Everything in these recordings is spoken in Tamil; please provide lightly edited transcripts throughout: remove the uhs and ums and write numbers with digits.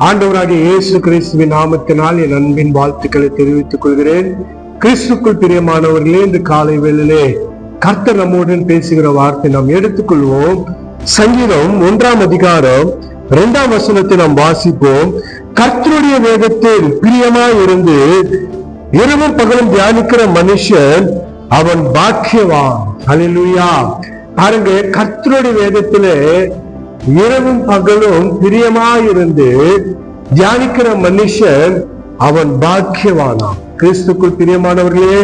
ஆண்டவராகிய இயேசு கிறிஸ்துவின் நாமத்தினால் என் அன்பின் வாழ்த்துக்களை தெரிவித்துக் கொள்கிறேன். கிறிஸ்துக்குள் பிரியமானவர்களே, இந்த காலை வேளையிலே கர்த்தர் நம்முடன் பேசுகிற வார்த்தை நாம் எடுத்துக்கொள்வோம். சங்கீதம் 1ஆம் அதிகாரம் 2ஆம் வசனத்தை நாம் வாசிப்போம். கர்த்தருடைய வேதத்தில் பிரியமாய் இருந்து இரவும் பகலும் தியானிக்கிற மனுஷன் அவன் பாக்கியவான். ஹல்லேலூயா. பாருங்க, கர்த்தருடைய வேதத்திலே இரவும் பகலும் பிரியமாயிருந்து தியானிக்கிற மனுஷன் அவன் பாக்கியவானாம். கிறிஸ்துக்குள் பிரியமானவர்களே,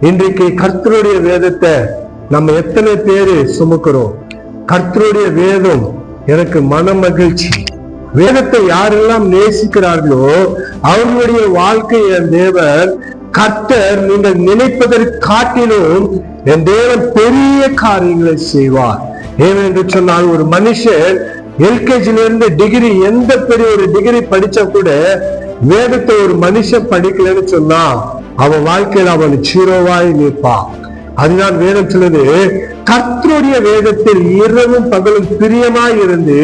இன்றைக்கு கர்த்தருடைய வேதத்தை நம்ம எத்தனை பேரு சுமக்கிறோம்? கர்த்தருடைய வேதம் எனக்கு மன மகிழ்ச்சி. வேதத்தை யாரெல்லாம் நேசிக்கிறார்களோ அவர்களுடைய வாழ்க்கை என் தேவன் கர்த்தர் நீங்கள் நினைப்பதற்கு காட்டிலும் என் தேவன் பெரிய காரியங்களை செய்வார். ஏனென்று சொன்னால், ஒரு மனுஷன் எல்கேஜில இருந்து டிகிரி, எந்த பெரிய ஒரு டிகிரி படிச்சா கூட வேதத்தை ஒரு மனுஷன் படிக்கலன்னு சொன்னா அவன் வாழ்க்கையில் அவன் ஜீரோவாய் நிற்பான். அதுதான் வேதம் சொல்லுது, கர்த்தருடைய வேதத்தில் இரவும் பகலும் பிரியமாய் இருந்து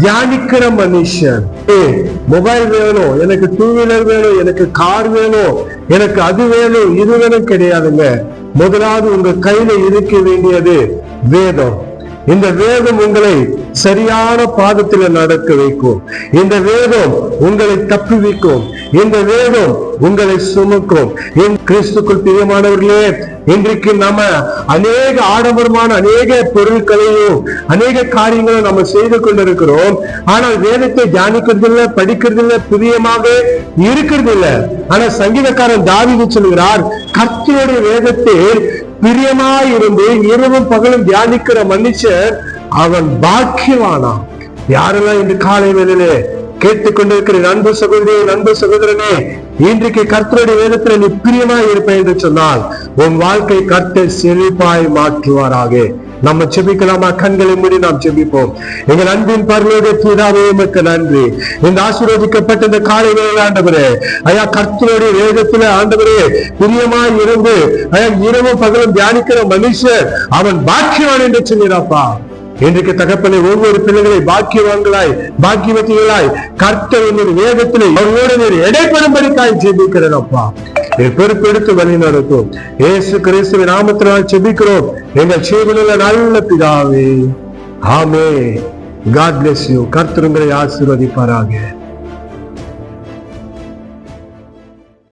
தியானிக்கிற மனுஷன். மொபைல் வேணும், எனக்கு 2 வீலர் வேணும், எனக்கு கார் வேணும், எனக்கு அது வேணும், இது வேணும் கிடையாதுங்க. முதலாவது உங்க கையில இருக்க வேண்டியது வேதம். இந்த வேதம் உங்களை சரியான பாதத்துல நடக்க வைக்கும். இந்த வேதம் உங்களை தப்புவிக்கும். இந்த வேதம் உங்களை சுமக்கும். என் கிறிஸ்துக்குள் பிரியமானவர்களே, இன்றைக்கு நம்ம அநேக ஆடம்பரமான அநேக பொருட்களையும் அநேக காரியங்களும் நம்ம செய்து கொண்டிருக்கிறோம். ஆனால் வேதத்தை தியானிக்கிறதில்லை, படிக்கிறதில்லை, பிரியமாக இருக்கிறதில்லை. ஆனா சங்கீதக்காரன் தாவீது சொல்கிறார், கர்த்தருடைய வேதத்தில் பிரியமாய் இருந்து இரவும் பகலும் தியானிக்கிற மனுஷன் அவன் பாக்கியவானாம். யாரெல்லாம் இந்த காலை வேளையிலே கேட்டுக்கொண்டிருக்கிற அன்பு சகோதரி, அன்பு சகோதரனே, இன்றைக்கு கர்த்தருடைய வேதத்துல நீ பிரியமாய் இருப்பேன் என்று சொன்னால் உன் வாழ்க்கை கர்த்தர் செழிப்பாய் மாற்றுவாராக. நம்ம செபிக்கலாமா? கண்களை மூடி நாம் செபிப்போம். எங்கள் அன்பின் பரலோக பிதாவே, உமக்கு நன்றி. இந்த ஆசீர்வதிக்கப்பட்ட இந்த காலை வேளையிலே ஆண்டவரே, ஐயா, கர்த்தருடைய வேதத்துல ஆண்டவரே பிரியமாய் இருந்து ஐயா இரவும் பகலும் தியானிக்கிற மனுஷன் அவன் பாக்கியவான் என்று சொன்னீராப்பா. இன்றைக்கு தகப்பனை ஒவ்வொரு பிள்ளைகளை பாக்கியவான்களாய் பாக்கியவதிகளாய் கர்த்தர் வேதத்திலே அவர்களோடு நீர் இடைப்படும்படிக்காய் ஜெபிக்கிறேன்ப்பா. பொறுப்பெடுத்து வழி நடத்தும். இயேசு கிறிஸ்துவின் நாமத்தினால் ஜெபிக்கிறோம் எங்கள் ஜீவனுள்ள நல்ல பிதாவே. ஆமென். God bless you. கர்த்தர் உங்களை ஆசீர்வதிப்பாராக.